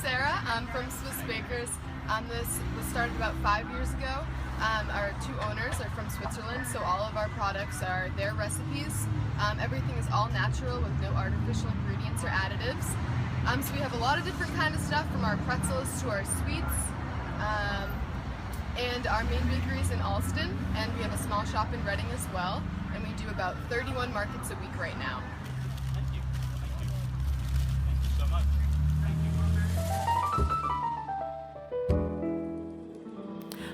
Sarah. I'm from Swiss Bakers. This was started about 5 years ago. Our two owners are from Switzerland, so all of our products are their recipes. Everything is all natural with no artificial ingredients or additives. So we have a lot of different kind of stuff, from our pretzels to our sweets. And our main bakery is in Alston, and we have a small shop in Reading as well. And we do about 31 markets a week right now. Thank you. Thank you so much.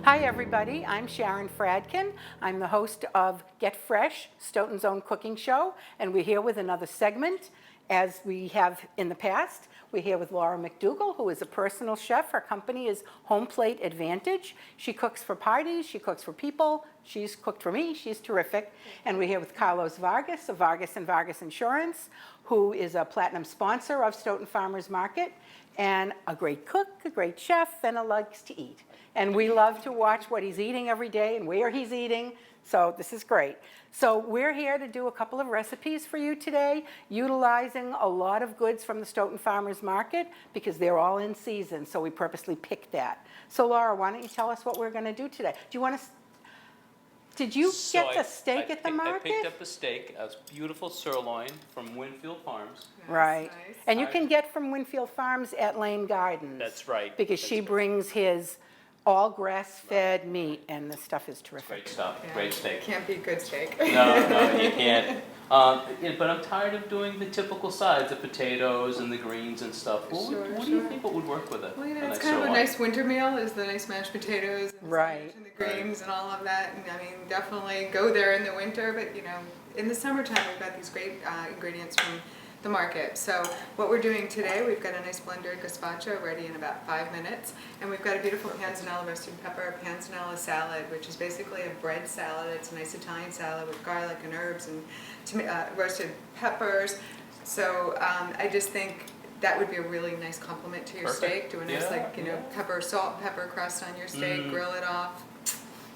Hi everybody, I'm Sharon Fradkin. I'm the host of Get Fresh, Stoughton's own cooking show, and we're here with another segment. As we have in the past, we're here with Laura MacDougall, who is a personal chef. Her company is Home Plate Advantage. She cooks for parties, she cooks for people. She's cooked for me, she's terrific. And we're here with Carlos Vargas of Vargas and Vargas Insurance, who is a platinum sponsor of Stoughton Farmers Market, and a great cook, a great chef, and likes to eat. And we love to watch what he's eating every day and where he's eating. So this is great. So we're here to do a couple of recipes for you today, utilizing a lot of goods from the Stoughton Farmers Market because they're all in season. So we purposely picked that. So Laura, why don't you tell us what we're going to do today? Do you want to? Did you get a steak at the market? I picked up a steak, a beautiful sirloin from Winfield Farms. Right. Nice. And you can get from Winfield Farms at Lane Gardens. That's right. Because she brings his all grass-fed meat, and the stuff is terrific. Great stuff. Yeah. Great steak. Can't be good steak. No, you can't. But I'm tired of doing the typical sides, the potatoes and the greens and stuff. What do you think would work with it? Well, it's kind of a nice winter meal, is the nice mashed potatoes and Right. spinach and the greens and all of that. And I mean, definitely go there in the winter, but in the summertime, we've got these great ingredients from the market. So what we're doing today, we've got a nice blended gazpacho ready in about 5 minutes, and we've got a beautiful panzanella roasted pepper panzanella salad, which is basically a bread salad. It's a nice Italian salad with garlic and herbs and roasted peppers. So I just think that would be a really nice complement to your steak. Do a nice salt and pepper crust on your steak, grill it off.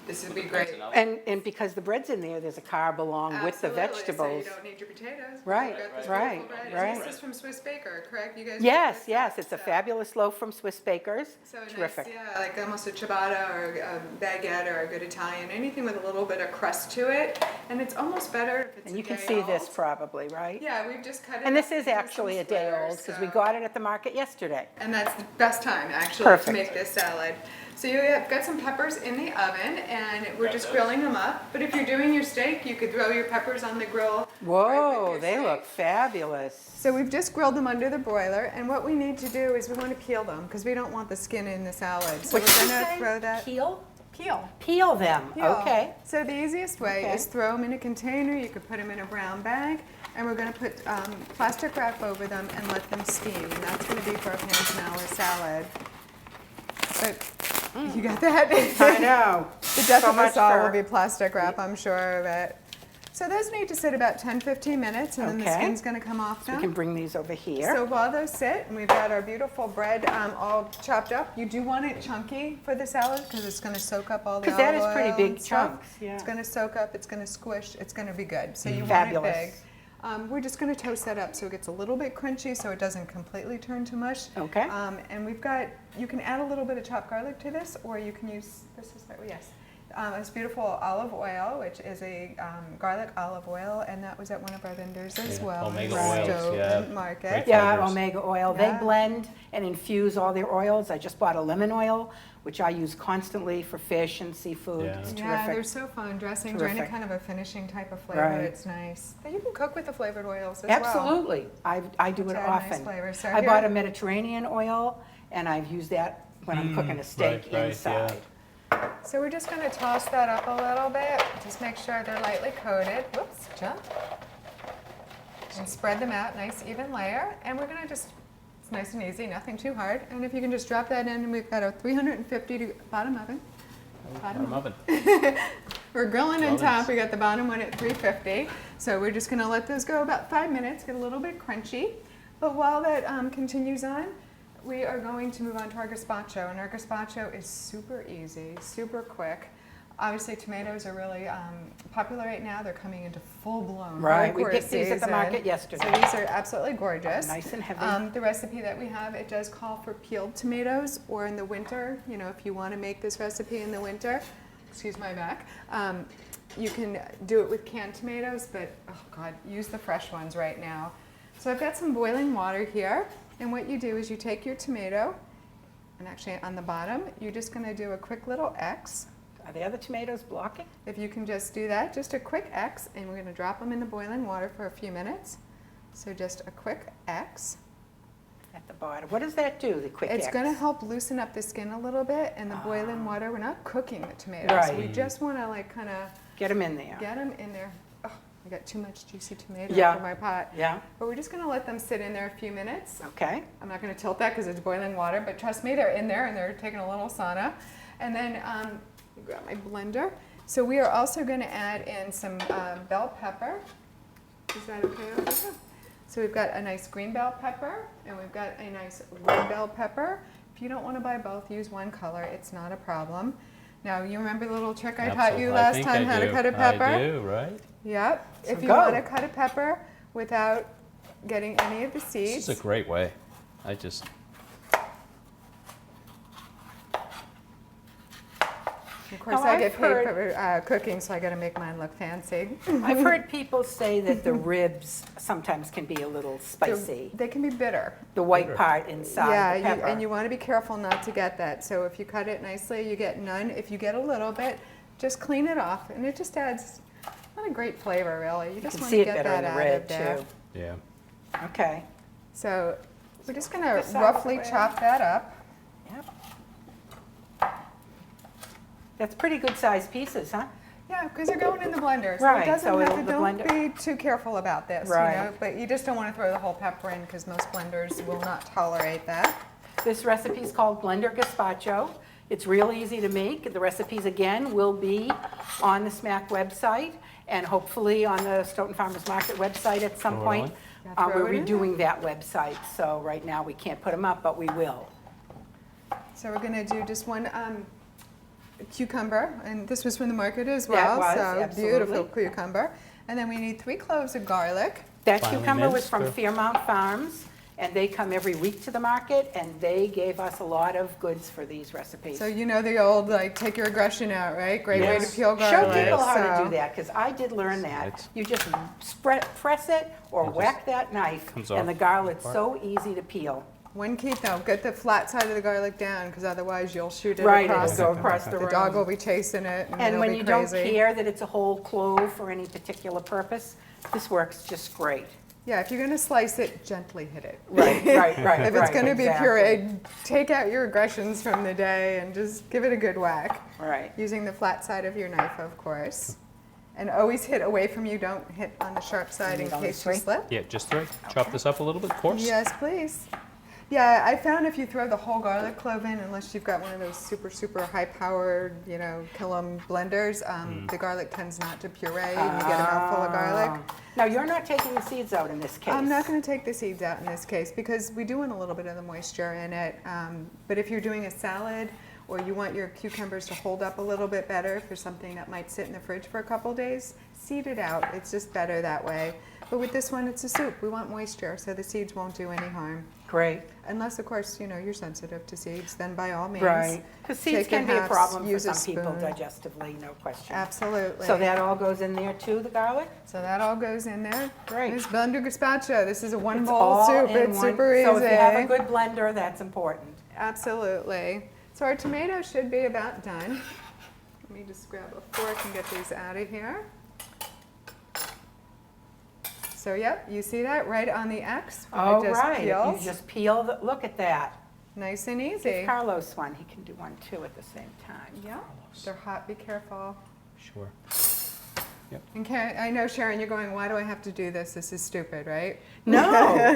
This would be great. And because the bread's in there, there's a carb along with the vegetables. So you don't need your potatoes. Right, You've got this right, beautiful bread. right. And this is from Swiss Baker, correct? You guys. Yes, it's a fabulous loaf from Swiss Bakers. So Terrific. nice, yeah, like almost a ciabatta or a baguette or a good Italian, anything with a little bit of crust to it. And it's almost better if it's And you can see this probably, right? Yeah, we've just cut it. And this up is into actually some a day squares, old because so- we got it at the market yesterday. And that's the best time, actually, Perfect. to make this salad. So you have got some peppers in the oven, and we're just grilling them up. But if you're doing your steak, you could throw your peppers on the grill. Whoa, right with your they steak. look fabulous. So we've just grilled them under the broiler, and what we need to do is we want to peel them because we don't want the skin in the salad. So What did we're you going to say? throw that. Peel? Peel. Peel them, Peel. okay. So the easiest way Okay. is throw them in a container. You could put them in a brown bag, and we're going to put plastic wrap over them and let them steam. And that's going to be for a panzanella salad. But you got that? I know. The death So of us much all for- will be plastic wrap, I'm sure of it. So those need to sit about 10-15 minutes, and then the Okay. skin's going to come off We now. can bring these over here. So while those sit, and we've got our beautiful bread all chopped up, you do want it chunky for the salad because it's going to soak up all the Because olive that is pretty oil big and stuff. chunks, yeah. It's going to soak up, it's going to squish, it's going to be good. So you Fabulous. want it big. We're just going to toast that up so it gets a little bit crunchy so it doesn't completely turn to mush. Okay. And we've got, you can add a little bit of chopped garlic to this, or you can use, yes. It's beautiful olive oil, which is a garlic olive oil, and that was at one of our vendors as Yeah, well. Omega in oils, Stoughton yeah. Market. Great Yeah, flavors. omega oil. Yeah. They blend and infuse all their oils. I just bought a lemon oil, which I use constantly for fish and seafood. Yeah. It's Yeah, they're terrific. so fun. Dressings or any Terrific. kind of a finishing type of flavor, Right. it's nice. But you can cook with the flavored oils as Absolutely. I do well. it Add nice often. flavor. So I here- bought a Mediterranean oil, and I've used that when I'm cooking a steak right, inside. So we're just going to toss that up a little bit. Just make sure they're lightly coated. Whoops, jump. And spread them out, nice even layer. And we're going to just, it's nice and easy, nothing too hard. And if you can just drop that in, and we've got a 350 bottom oven. Bottom oven. We're grilling in Ovens. top. We got the bottom one at 350. So we're just going to let those go about 5 minutes, get a little bit crunchy. But while that continues on, we are going to move on to our gazpacho. And our gazpacho is super easy, super quick. Obviously, tomatoes are really popular right now. They're coming into full-blown Right, we hardcore picked these at the season. market yesterday. So these are absolutely gorgeous. Nice and heavy. The recipe that we have, it does call for peeled tomatoes, or in the winter, you know, if you want to make this recipe in the winter, excuse my back, you can do it with canned tomatoes, but oh God, use the fresh ones right now. So I've got some boiling water here, and what you do is you take your tomato, and actually on the bottom, you're just going to do a quick little X. Are the other tomatoes blocking? If you can just do that, just a quick X, and we're going to drop them in the boiling water for a few minutes. So just a quick X. At the bottom. What does that do, the quick It's X? going to help loosen up the skin a little bit, and the boiling water, we're not cooking the tomatoes. Right. We just want to like kind of Get them in there. get them in there. Oh, I got too much juicy tomato Yeah. for my pot. Yeah, But we're just going to let them sit in there a few minutes. okay. I'm not going to tilt that because it's boiling water, but trust me, they're in there and they're taking a little sauna. And then grab my blender. So we are also going to add in some bell pepper. Is that okay over here? So we've got a nice green bell pepper and we've got a nice red bell pepper. If you don't want to buy both, use one color. It's not a problem. Now, you remember the little trick I taught you last time, how to cut a pepper? I do, right? Yep. So If you go. want to cut a pepper without getting any of the seeds. This is a great way. I just, Of course, Now, I I've get paid heard- for cooking, so I got to make mine look fancy. I've heard people say that the ribs sometimes can be a little spicy. They can be bitter. The white part inside Yeah, the pepper. and you want to be careful not to get that. So if you cut it nicely, you get none. If you get a little bit, just clean it off, and it just adds not a great flavor, really. You just can want see to it get better that in the out red of there. too. yeah. Okay. So we're just going This to side of the roughly way. chop that up. Yep. That's pretty good sized pieces, huh? Yeah, because they're going in the blender. So Right, it doesn't so have it'll- to, the don't blender- be too careful about this, Right. you know, but you just don't want to throw the whole pepper in because most blenders will not tolerate that. This recipe is called Blender Gazpacho. It's real easy to make. The recipes, again, will be on the SMAC website and hopefully on the Stoughton Farmers Market website at some Oh, point. really? Yeah, throw We're it in there. redoing that website, so right now we can't put them up, but we will. So we're going to do just one cucumber, and this was from the market as That well. was, so absolutely. beautiful cucumber. And then we need 3 cloves of garlic. That Finely cucumber was minced, from or- Fairmount Farms, and they come every week to the market, and they gave us a lot of goods for these recipes. So you know the old, like, take your aggression out, right? Great way to Yes. peel Show garlic. people how to so- do that, because I did learn that. It's- You just press it or It just whack that knife, comes and off the garlic's apart. so easy to peel. One key though, get the flat side of the garlic down, because otherwise you'll shoot it Right, across. it'll go across the The dog will room. be chasing it, and, And it'll when be you don't crazy. care that it's a whole clove for any particular purpose, this works just great. Yeah, if you're going to slice it, gently hit it. Right. If it's going to be exactly. pureed, take out your aggressions from the day and just give it a good whack. Right. Using the flat side of your knife, of course. And always hit away from you, don't hit on the sharp side in Need on case this you way? slip. Yeah, just 3. Chop this up a little bit coarse. Yes, please. Yeah, I found if you throw the whole garlic clove in, unless you've got one of those super high-powered, you know, kill 'em blenders, the garlic tends not to puree and you get a mouthful of garlic. Now, you're not taking the seeds out in this case. I'm not going to take the seeds out in this case because we do want a little bit of the moisture in it. But if you're doing a salad or you want your cucumbers to hold up a little bit better for something that might sit in the fridge for a couple days, seed it out. It's just better that way. But with this one, it's a soup. We want moisture, so the seeds won't do any harm. Great. Unless, of course, you know, you're sensitive to seeds, then by all means. Right. Because seeds take your can be a halves, problem for use a some people spoon. digestively, no question. Absolutely. So that all goes in there too, the garlic? So that all goes in there. Great. It's blender gazpacho. This is a one It's bowl all soup. in It's one- super easy. So if you have a good blender, that's important. Absolutely. So our tomatoes should be about done. Let me just grab a fork and get these out of here. So yep, you see that right on the X? where it Oh, just right. peels. You just peel, look at that. Nice and easy. Give Carlos one, he can do one too at the same time. Yeah, they're hot, be careful. Sure. And Karen, I know Sharon, you're going, why do I have to do this? This is stupid, right? No,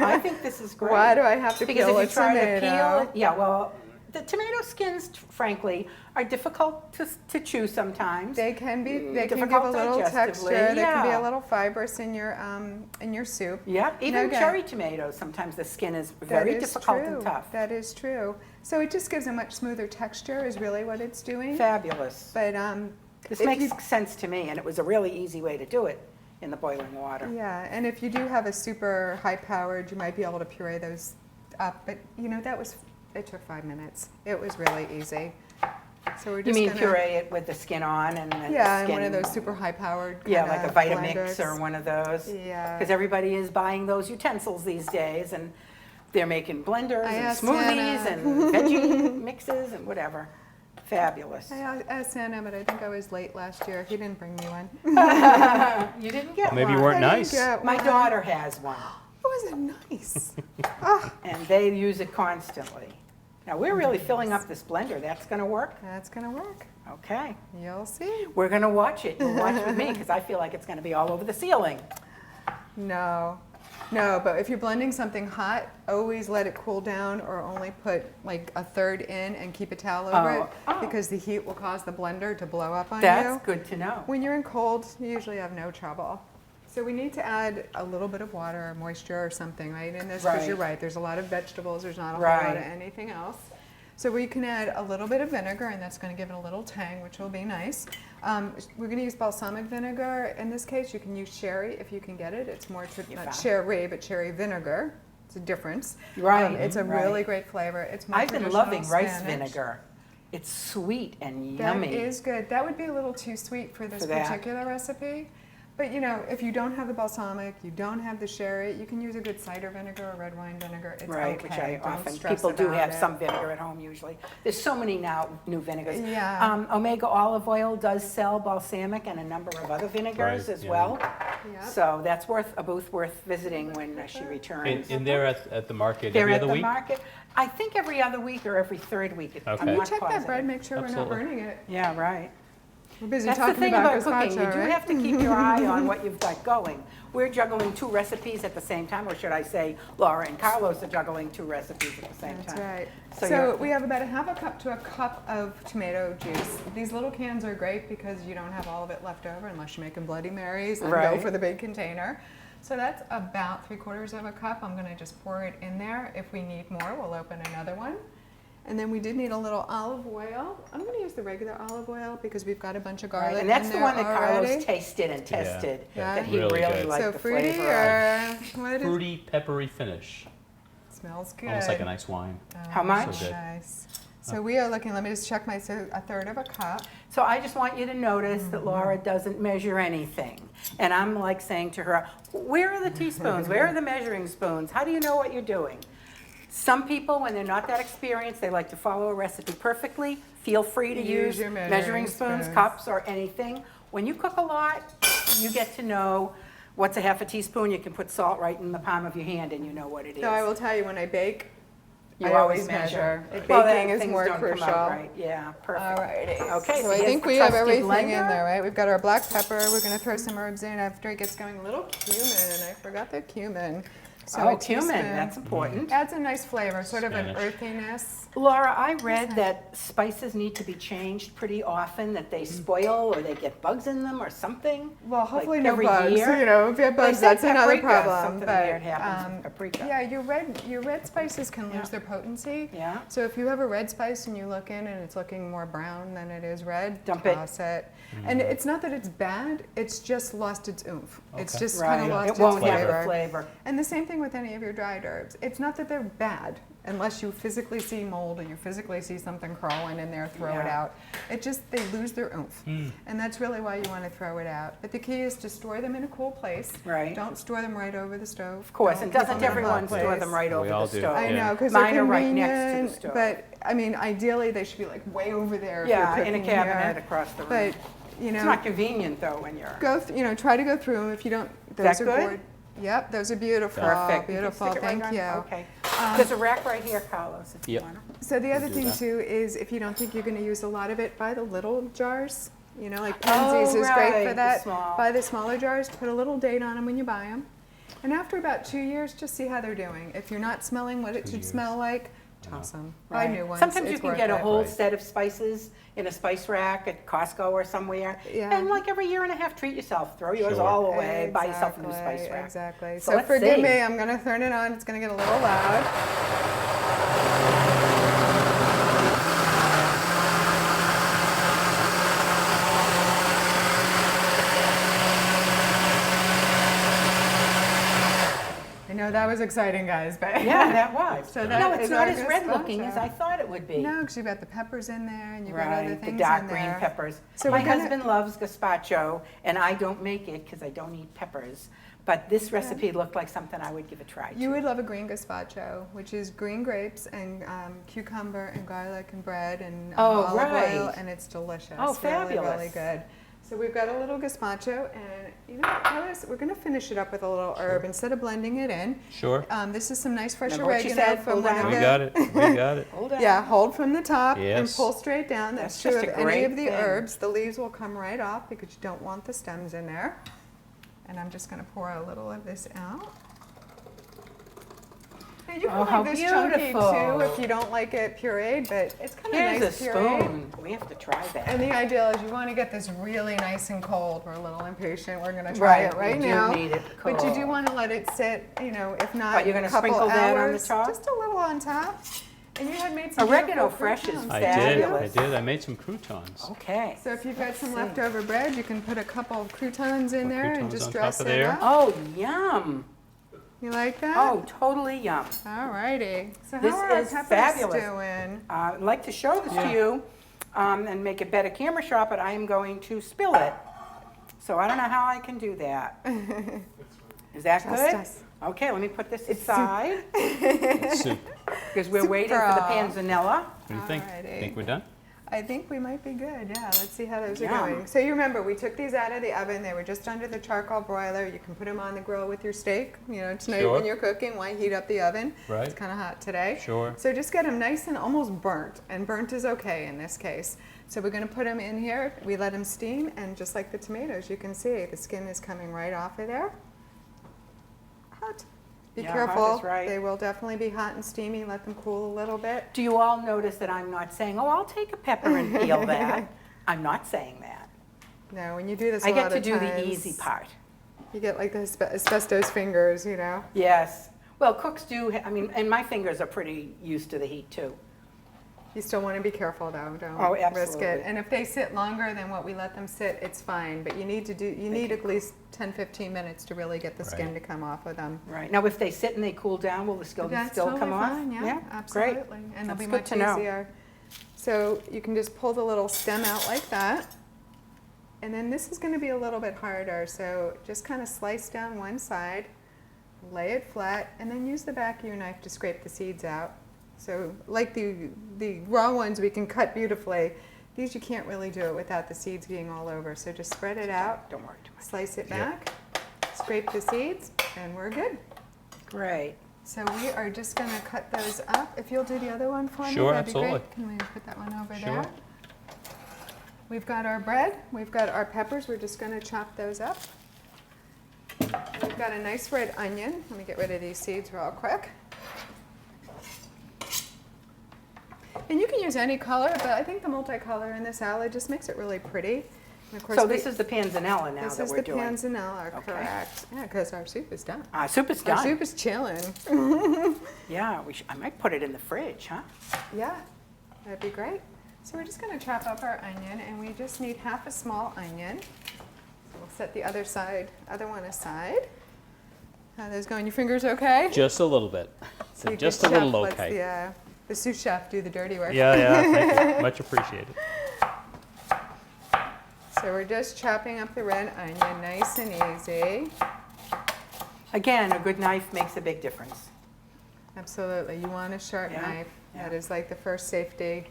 I think this is great. Why do I have to Because peel if a you try to tomato? peel, yeah, well, the tomato skins, frankly, are difficult to chew sometimes. They can be. They can give a difficult little digestively, texture. They can be yeah. a little fibrous in your soup. Yeah, even Okay. cherry tomatoes, sometimes the skin is That very is difficult true. and tough. That is true. So it just gives a much smoother texture, is really what it's doing. Fabulous. But This if makes you- sense to me, and it was a really easy way to do it in the boiling water. Yeah, and if you do have a super high-powered, you might be able to puree those up. But it took 5 minutes. It was really easy. So we're You just mean gonna, puree it with the skin on and then Yeah, the and skin? one of those super high-powered Yeah, like a Vitamix blenders. or one of those. Yeah. Because everybody is buying those utensils these days, and they're making blenders I and asked smoothies Hannah. and veggie mixes and whatever. Fabulous. I asked Santa, but I think I was late last year. He didn't bring me one. You didn't get Maybe you one. weren't I didn't nice. get My one. daughter has one, It wasn't nice. and they use it constantly. Now, we're really filling up this blender. That's going to work? That's gonna work. Okay. You'll see. We're going to watch it. You'll watch with me, because I feel like it's going to be all over the ceiling. No, but if you're blending something hot, always let it cool down or only put like a third in and keep a towel over it Oh. because the heat will cause the blender to blow up on you. That's good to know. When you're in cold, you usually have no trouble. So we need to add a little bit of water or moisture or something, right, in this, because you're Right. right, there's a lot of vegetables, there's not a whole Right. lot of anything else. So we can add a little bit of vinegar, and that's gonna give it a little tang, which will be nice. We're gonna use balsamic vinegar. In this case, you can use sherry if you can get it. It's more, You not found. cherry, but cherry vinegar. It's a difference. Right, It's a right. really great flavor. It's more I've been traditional loving rice Spanish. vinegar. It's sweet and That yummy. is good. That would be a little too sweet for this For that. particular recipe. But if you don't have the balsamic, you don't have the sherry, you can use a good cider vinegar or red wine vinegar. It's Right, okay. which I Don't often, stress people do about have it. some vinegar at home usually. There's so many now new vinegars. Yeah. Omega Olive Oil does sell balsamic and a number of other vinegars Right, as yeah. well. Yep. So that's a booth worth visiting when she returns. In there at the market They're every at other the week? market, I think every other week or every third week. I'm Okay. You not check that positive. bread, make sure we're not Absolutely. burning it. Yeah, right. We're busy That's the talking thing about about cooking, you gazpacho, do right? have to keep your eye on what you've got going. We're juggling 2 recipes at the same time, or should I say Laura and Carlos are juggling 2 recipes at the same That's time. right. So So you're- we have about a half a cup to a cup of tomato juice. These little cans are great because you don't have all of it left over unless you're making Bloody Marys and go Right. for the big container. So that's about 3/4 of a cup. I'm gonna just pour it in there. If we need more, we'll open another one. And then we did need a little olive oil. I'm gonna use the regular olive oil because we've got a bunch of garlic Right, in and that's there the one that already. Carlos tasted and Yeah, tested, yeah. that he Really really good. liked So the fruity flavor of. or what is Fruity, peppery finish. Smells good. Almost like a nice wine. Oh, How much? So good. Nice. So we are looking, let me just check so a third of a cup. So I just want you to notice that Mm-hmm. Laura doesn't measure anything. And I'm like saying to her, where are the teaspoons? Where are the measuring spoons? How do you know what you're doing? Some people, when they're not that experienced, they like to follow a recipe perfectly. Feel free to Use use your measuring measuring spoons, spoons. cups, or anything. When you cook a lot, you get to know what's a half a teaspoon. You can put salt right in the palm of your hand and you know what it is. So I will tell you, when I bake, You I always measure. Well, Baking then is things more don't come out crucial. right. Yeah, perfect. Alrighty. Okay, So so I here's think the we have trusty everything in blender. there, right? We've got our black pepper. We're gonna throw some herbs in after it gets going. A little cumin. I forgot the cumin. So Oh, a cumin, teaspoon. that's important. Adds a nice flavor, sort of an Spanish. earthiness. Laura, I read that spices need to be changed pretty often, that they spoil or they get bugs in them or something. Well, hopefully Like no every bugs. year? If you have bugs, They said that's another paprika, problem. something But weird happens with paprika. yeah, your red spices can lose Yeah. their potency. Yeah. So if you have a red spice and you look in and it's looking more brown than it is red, Dump it. toss it. And it's not that it's bad; it's just lost its oomph. It's Okay. just kind of lost It its won't flavor. have the flavor. And the same thing with any of your dried herbs. It's not that they're bad unless you physically see mold or you physically see something crawling in there, throw it Yeah. out. It just, they lose their oomph. And that's really why you want to throw it out. But the key is to store them in a cool place. Right. Don't store them right over the stove. Of course, and doesn't everyone store place. them right We over all the do. stove? I Yeah. know, because Mine they're are right convenient, next to the stove. but I mean, ideally they should be like way over there. if Yeah, you're in a cooking cabinet here. across the room. But It's not convenient though when you're. try to go through them. If you don't, those That are good? board. Yep, those are beautiful. Perfect. You can Beautiful. stick it right Thank on- you. Okay. There's a rack right here, Carlos, if you Yep. want. So the other do thing that. too is if you don't think you're going to use a lot of it, buy the little jars. Like Penzies is right, great the for that. small. Buy the smaller jars, put a little date on them when you buy them. And after about 2 years, just see how they're doing. If you're not smelling what it 2 should years. smell like, toss them. Buy Right. new ones. Sometimes you It's can worth get a it. whole Right. set of spices in a spice rack at Costco or somewhere. Yeah. And like every year and a half, treat yourself. Throw yours Sure. all away. Buy yourself a new spice Exactly, rack. Exactly. So So let's forgive see. me, I'm going to turn it on. It's going to get a little loud. know, that was exciting, guys, but. Yeah, that was. So that No, it's is not our as red looking as gazpacho. I thought it would be. No, because you've got the peppers in there and you've got other Right, things the dark in green there. peppers. So My we're gonna- husband loves gazpacho, and I don't make it because I don't eat peppers. But this recipe looked like something I would give a try to. You would love a green gazpacho, which is green grapes and cucumber and garlic and bread and Oh, olive oil, right. and it's delicious. Oh, Really, really fabulous. good. So we've got a little gazpacho, and you know, we're going to finish it up with a little herb instead of blending it in. Sure. This is some nice fresh Remember what she oregano said? from Hold one on. of We the. got it. We got it. Hold on. Yeah, hold from the top and Yes. pull straight down. That's That's true just of a any great of the thing. herbs. The leaves will come right off because you don't want the stems in there. And I'm just going to pour a little of this out. Now you can Oh, how make this chunky beautiful. too if you don't like it pureed, but it's kind of Here's nice a pureed. spoon. We have to try that. And the ideal is you want to get this really nice and cold. We're a little impatient. We're going to try it right we do now. need it But you do cold. want to let it sit, you know, if not What, you're a gonna couple sprinkle that on the hours, top? just a little on top. And you had made some Oregano beautiful fresh is croutons. I Fabulous. did. I made some croutons. Okay. So if you've got some see. leftover bread, you can put a couple of croutons in Put there and croutons just on dress top of it there. up. Oh, yum. You like that? Oh, totally yum. Alrighty. So This how are our is peppers fabulous. doing? I'd like to show this to Yeah. you and make a better camera shot, but I am going to spill it. So I don't know how I can do that. Is that Trust good? us. Okay, let me put this It's aside It's soup. because we're waiting for the panzanella. What do you think? Alrighty. Think we're done? I think we might be good. Yeah, let's see how those are Yum. going. So you remember, we took these out of the oven. They were just under the charcoal broiler. You can put them on the grill with your steak. You know, tonight Sure. when you're cooking, why heat up the oven? Right. It's kind of hot today. Sure. So just get them nice and almost burnt. And burnt is okay in this case. So we're going to put them in here. We let them steam. And just like the tomatoes, you can see the skin is coming right off of there. Hot. Be Yeah, hot careful. is right. They will definitely be hot and steamy. Let them cool a little bit. Do you all notice that I'm not saying, oh, I'll take a pepper and peel that? I'm not saying that. No, when you do this I a lot get to of do the times, easy part. You get like the asbestos fingers, you know. Yes. Well, cooks do, I mean, and my fingers are pretty used to the heat too. You still want to be careful though, don't Oh, risk it. absolutely. And if they sit longer than what we let them sit, it's fine. But you need at least 10-15 minutes to really get the skin Right. to come off of them. Right. Now, if they sit and they cool down, will the skin That's still come totally off? fine, yeah, Great. absolutely. And they'll That's be good much to know. easier. So you can just pull the little stem out like that. And then this is going to be a little bit harder. So just kind of slice down one side, lay it flat, and then use the back of your knife to scrape the seeds out. So like the raw ones we can cut beautifully. These you can't really do it without the seeds getting all over. So just spread it out, Don't worry too much. slice it Yeah. back, scrape the seeds, and we're good. Great. So we are just going to cut those up. If you'll do the other one for me, Sure, that'd be absolutely. great. Can we put that one over Sure. there? We've got our bread. We've got our peppers. We're just going to chop those up. We've got a nice red onion. Let me get rid of these seeds real quick. And you can use any color, but I think the multicolor in the salad just makes it really pretty. And of course, So this is the panzanella now this that is we're the doing. panzanella, Okay. correct? Yeah, because our soup is done. Soup is Our done. soup is chilling. Yeah, I might put it in the fridge, huh? Yeah, that'd be great. So we're just going to chop up our onion, and we just need half a small onion. So we'll set the other one aside. How are those going? Your fingers okay? Just a little bit. So you Just good a little chef okay. lets the sous chef do the dirty work. Yeah, thank you. Much appreciated. So we're just chopping up the red onion, nice and easy. Again, a good knife makes a big difference. Absolutely. You want a sharp Yeah, knife. That yeah. is like the first safety.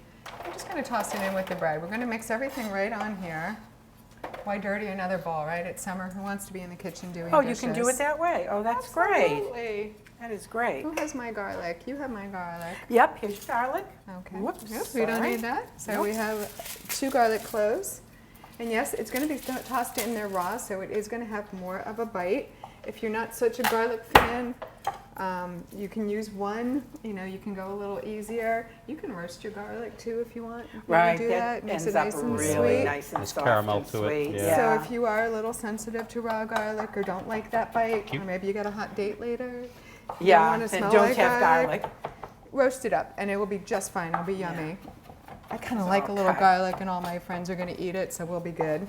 I'm just going to toss it in with the bread. We're going to mix everything right on here. Why dirty another bowl, right? It's summer. Who wants to be in the kitchen doing Oh, dishes? you can do it that way? Oh, that's great. Absolutely. That is great. Who has my garlic? You have my garlic. Yep, here's your garlic. Okay. Whoops, Nope, we don't sorry. need that. So Nope. we have 2 garlic cloves. And yes, it's going to be tossed in there raw, so it is going to have more of a bite. If you're not such a garlic fan, you can use one. You know, you can go a little easier. You can roast your garlic too if you want. If you Right, wanna do that. that It makes ends it up nice and really sweet. nice and There's soft caramel and to it, sweet. yeah. So if you are a little sensitive to raw garlic or don't like that bite, Cute. or maybe you got a hot date later, you Yeah, don't want to and smell don't like have garlic. roast it up and it will be just fine. It'll be yummy. I kind of It's like a all little cut. garlic and all my friends are going to eat it, so we'll be good.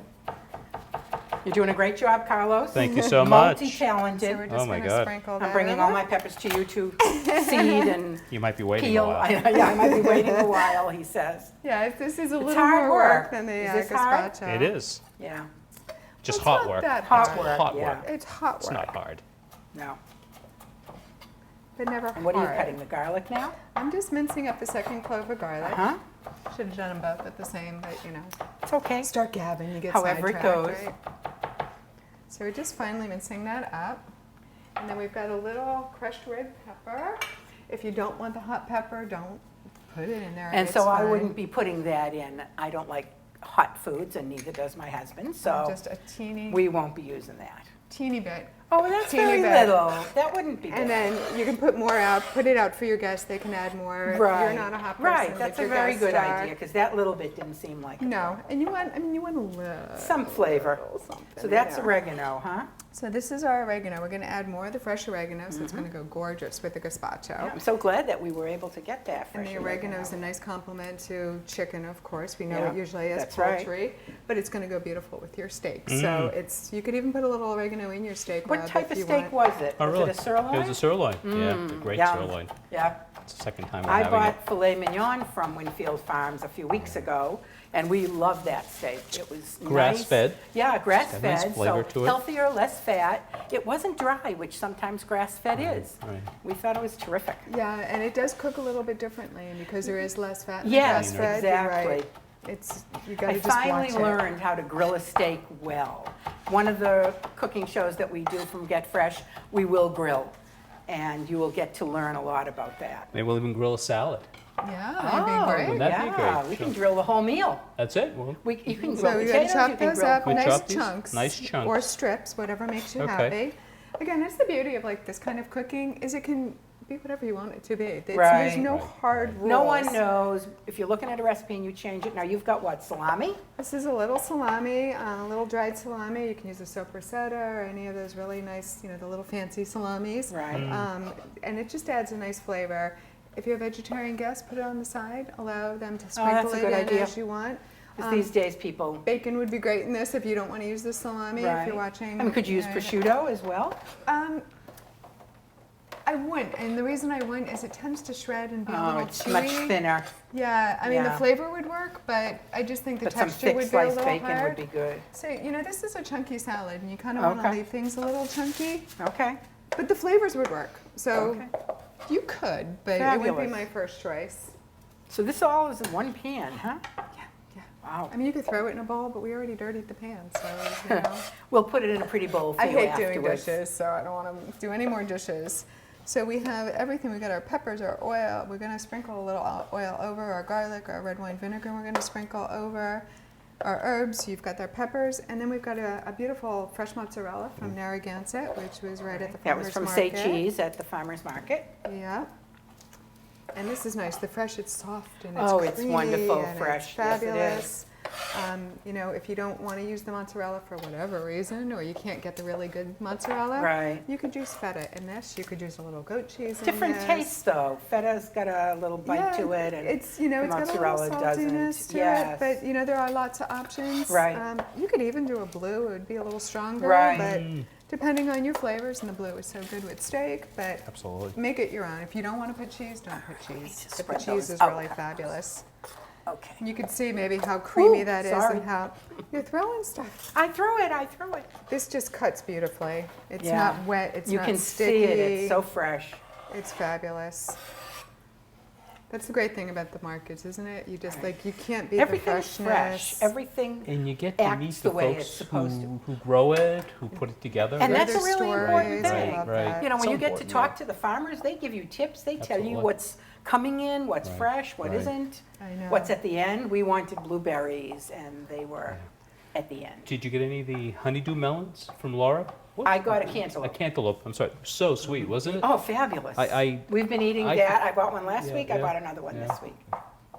You're doing a great job, Carlos. Thank you so much. So Multi-talented. we're Oh just my gonna God. sprinkle that I'm bringing all over. my peppers to you to seed and You might be waiting a peel. while. Yeah, I might be waiting a while, he says. Yeah, this is a It's little hard more work. work than the Is this hard? gazpacho. It is. Yeah, Just It's hot not work. that hot hard. work, Hot yeah. work. It's hot It's work, not hard. No. but never And what are you hard. cutting, the garlic now? I'm just mincing up the second clove of garlic. Uh-huh. Should have done them both at the same, but you know. It's okay. Start gabbing, you get However it sidetracked, goes. right? So we're just finely mincing that up. And then we've got a little crushed red pepper. If you don't want the hot pepper, don't put it in there. And it's so I fine. wouldn't be putting that in. I don't like hot foods, and neither does my husband, so Just a teeny, we won't be using that. teeny bit. Oh, that's Teeny very bit. little. That wouldn't be And good. then you can put more out, put it out for your guests, they can add more. Right. You're not a hot person. Right, but that's a your very guests good are. idea, because that little bit didn't seem like it. No, and you want a little. Some flavor. Something So that's in there. oregano, huh? So this is our oregano. We're gonna add more of the fresh oregano, so it's Mm-hmm. gonna go gorgeous with the gazpacho. I'm so glad that we were able to get that And fresh the oregano is a nice complement to chicken, of course. We know Yeah, it usually is that's right. poultry, but it's gonna go beautiful with your steak. Mm. So it's, you could even put a little oregano in your steak. What Rob, type if of you steak want. was it? Oh, Was really? it a sirloin? It was a sirloin. Yeah, a great yum. sirloin. Yeah. It's the second time we're I having bought filet mignon from Winfield Farms a few weeks ago, and we loved that steak. It was nice. Grass-fed. Yeah, Got nice grass-fed, flavor so to it. healthier, less fat. It wasn't dry, which sometimes grass-fed is. Right. We thought it was terrific. Yeah, and it does cook a little bit differently, and because there is less fat in Yes, the grass-fed, you're right. exactly. It's, you gotta I just watch finally it. learned how to grill a steak well. One of the cooking shows that we do from Get Fresh, we will grill, and you will get to learn a lot about that. Maybe we'll even grill a salad. Yeah, that'd be great. wouldn't that be yeah, great? we can Sure. drill the whole meal. That's it. Well, You can grill So we gotta potatoes, chop you can those grill up, We nice chop these? chunks. Nice chunks. Or strips, whatever makes you Okay. happy. Again, that's the beauty of like this kind of cooking, is it can be whatever you want it to be. There's Right. no Right, hard right. rules. No one knows. If you're looking at a recipe and you change it, now you've got what, salami? This is a little salami, a little dried salami. You can use a soppressata or any of those really nice, the little fancy salamis. Right. And it just adds a nice flavor. If you have vegetarian guests, put it on the side. Allow them to that's sprinkle a it good in idea. as you want. Because these days people, Bacon would be great in this if you don't want to use the salami. right. If you're watching, I mean, could you use know, prosciutto as well? I wouldn't, and the reason I wouldn't is it tends to shred and be a Oh, little it's chewy. much thinner. Yeah, I mean the Yeah. flavor would work, but I just think the But some texture thick would be a sliced little bacon hard. would be good. So this is a chunky salad, and you kind of want to Okay. leave things a little chunky, Okay. but the flavors would work. So Okay. you could, but it wouldn't be Fabulous. my first choice. So this all is in one pan, huh? Yeah. Wow. I mean, you could throw it in a bowl, but we already dirtied the pan, so We'll put it in a pretty bowl for I you hate doing afterwards. dishes, so I don't want to do any more dishes. So we have everything. We got our peppers, our oil. We're going to sprinkle a little oil over our garlic, our red wine vinegar. We're going to sprinkle over our herbs. You've got our peppers, and then we've got a beautiful fresh mozzarella from Narragansett, which was right at the That farmers was from market. Say Cheese at the farmer's market. Yeah. And this is nice. The fresh, it's soft and it's Oh, creamy. it's wonderful, and fresh. It's Yes, it fabulous. If you don't want to use the mozzarella for whatever reason, or you can't get the really good mozzarella, Right. you could use feta in this. You could use a little goat cheese in Different this. taste though. Feta's got a little bite Yeah, to it, and it's the it's got a little mozzarella saltiness doesn't. to Yes. it, but there are lots of options. Right. You could even do a blue; it would be a little stronger. Right. But depending on your flavors, and the blue is so good with steak, but Absolutely. make it your own. If you don't want to put cheese, don't put cheese. just But the spread cheese those is out. really fabulous. Okay. You can see maybe how creamy Ooh, that is sorry. and how you're throwing stuff. I threw it. This just cuts beautifully. It's Yeah. not wet. It's You not can sticky. see it. It's so fresh. It's fabulous. That's the great thing about the markets, isn't it? You just you can't beat the Everything's freshness. fresh. Everything. And you get to Acts meet the the way folks it's supposed to. who grow it, who put it together. And Hear that's a their really important stories. thing. I love Right. that. You know, when So you get to important, talk yeah. to the farmers, they give you tips. They tell you Absolutely. what's coming in, what's Right. fresh, what Right. not I know. what's at the end. We wanted blueberries, and they were at the end. Did you get any of the honeydew melons from Laura? What? I got a A cantaloupe. cantaloupe. I'm sorry. So sweet, wasn't it? Oh, fabulous. I We've been eating I- that. I bought one last Yeah, week. I yeah, bought another one yeah. this week.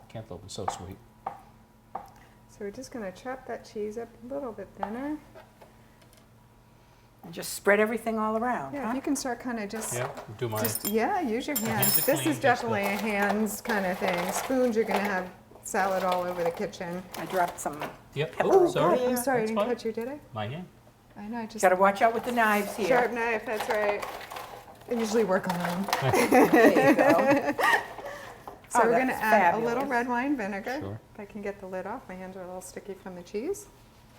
Cantaloupe is so sweet. So we're just going to chop that cheese up a little bit thinner. And just spread everything all around. Yeah, huh? if you can start kind of just Yeah, do mine. use your hands. hands are This clean, is just definitely a hands kind of thing. Spoons, you're going to have salad all over the kitchen. I dropped some. Yep. Pepper Oh, over sorry. there. I'm sorry, I That's didn't fine. cut you, did I? My hand. I know, I just, Got to watch out with the knives here. sharp knife, that's right. I usually work alone. There you go. So Oh, we're gonna that's add a little fabulous. red wine vinegar. Sure. If I can get the lid off, my hands are a little sticky from the cheese.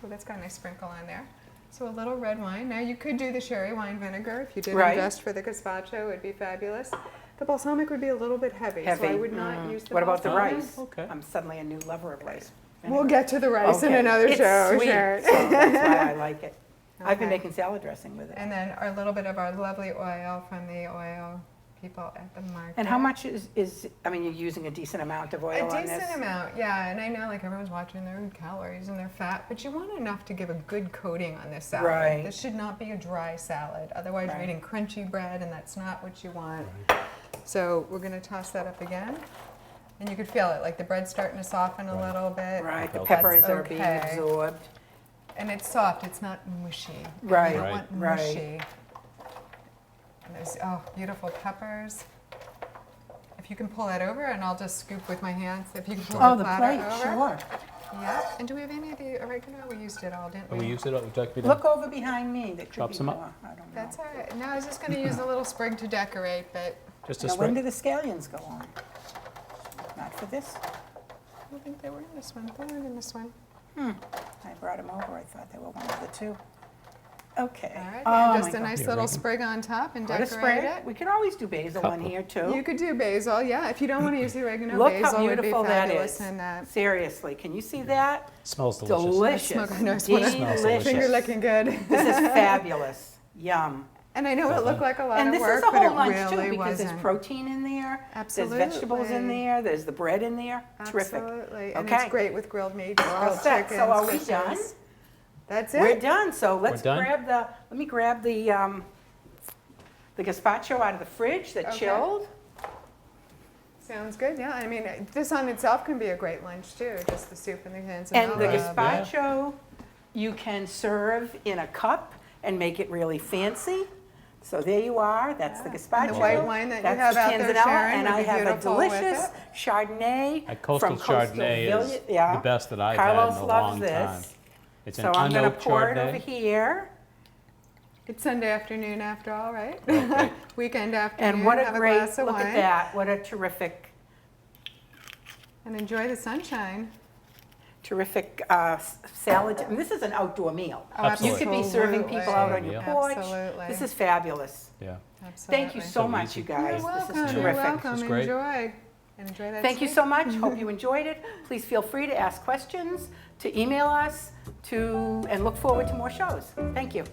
Oh, that's got a nice sprinkle on there. So a little red wine. Now you could do the sherry wine vinegar if you did Right. invest for the gazpacho, it would be fabulous. The balsamic would be a little bit heavy, so I Heavy. would not use the What about the balsamic. rice? Okay. I'm suddenly a new lover of rice. We'll get to the rice in Okay. another It's show, sweet, Sharon. so that's why I like it. I've been Okay. making salad dressing with it. And then our little bit of our lovely oil from the oil people at the market. And how much is, I mean, you're using a decent amount of oil A on this? decent amount, yeah. And I know like everyone's watching their calories and their fat, but you want enough to give a good coating on this salad. Right. This should not be a dry salad. Otherwise Right. you're eating crunchy bread and that's not what you want. So we're gonna toss that up again. And you could feel it, like the bread's starting to soften a little bit. Right, the That's peppers are being okay. absorbed. And it's soft, it's not mushy. Right, You don't Right. want right. mushy. And there's, oh, beautiful peppers. If you can pull that over, and I'll just scoop with my hands. If you can pull Oh, the the platter plate, over. sure. Yeah. And do we have any of the oregano? We used it all, didn't Oh, we? we used it up, would you like me to? Look over behind me, there could Chop be some up? more, I don't know. That's all right. No, I was just going to use a little sprig to decorate, but Just a Now, when spray? do the scallions go on? Not for this? I don't think they were in this one. They weren't in this one. I brought them over, I thought they were one of the two. Okay. All right. Oh, and just my a God. nice Yeah, little oregano. sprig on top and What a decorate spray. it. We could always do basil on Couple. here too. You could do basil, yeah. If you don't want to use the oregano, Look basil how would be beautiful that fabulous is. in that. Seriously, can you see that? Smells delicious. Delicious. Smoke- I know, it's one of- Smells delicious. Finger looking good. This is fabulous. Yum. And I know it looked like a lot And of this work, is a but it whole lunch too, really because wasn't. there's protein in there. Absolutely. There's vegetables in there, there's the bread in there. Terrific. Absolutely. And Okay. it's great with grilled meat, All grilled set. chickens, So are we fishes. done? That's We're it. done, so let's done? let me grab the gazpacho out of the fridge that Okay. chilled. Sounds good, yeah. I mean, this on itself can be a great lunch too, just the soup and the cans And the olive. gazpacho, you can serve in a cup and make it really fancy. So there you are, that's the Yeah. gazpacho. And the white wine that you That's have out there, Tanzanella, Sharon, and would I be have a beautiful with delicious it. Chardonnay A coastal from Coastal Chardonnay is Village. Yeah. the best that I've Carlos had in a loves long this. time. It's So an I'm gonna unoaked pour it over Chardonnay. here. It's Sunday afternoon after all, right? Right. Weekend afternoon, And what a have great, a glass of look wine. at that, what a terrific, And enjoy the sunshine. terrific salad. And this is an outdoor meal. Oh, Absolutely. You could be serving people out on your Yeah. porch. Absolutely. This is fabulous. Yeah. Absolutely. Thank you so So much, easy. you guys. You're This welcome. is You're terrific. welcome. This is great. Enjoy. Enjoy that Thank you soup. so much. Hope you enjoyed it. Please feel free to ask questions, to email us, and look forward to more shows. Thank you.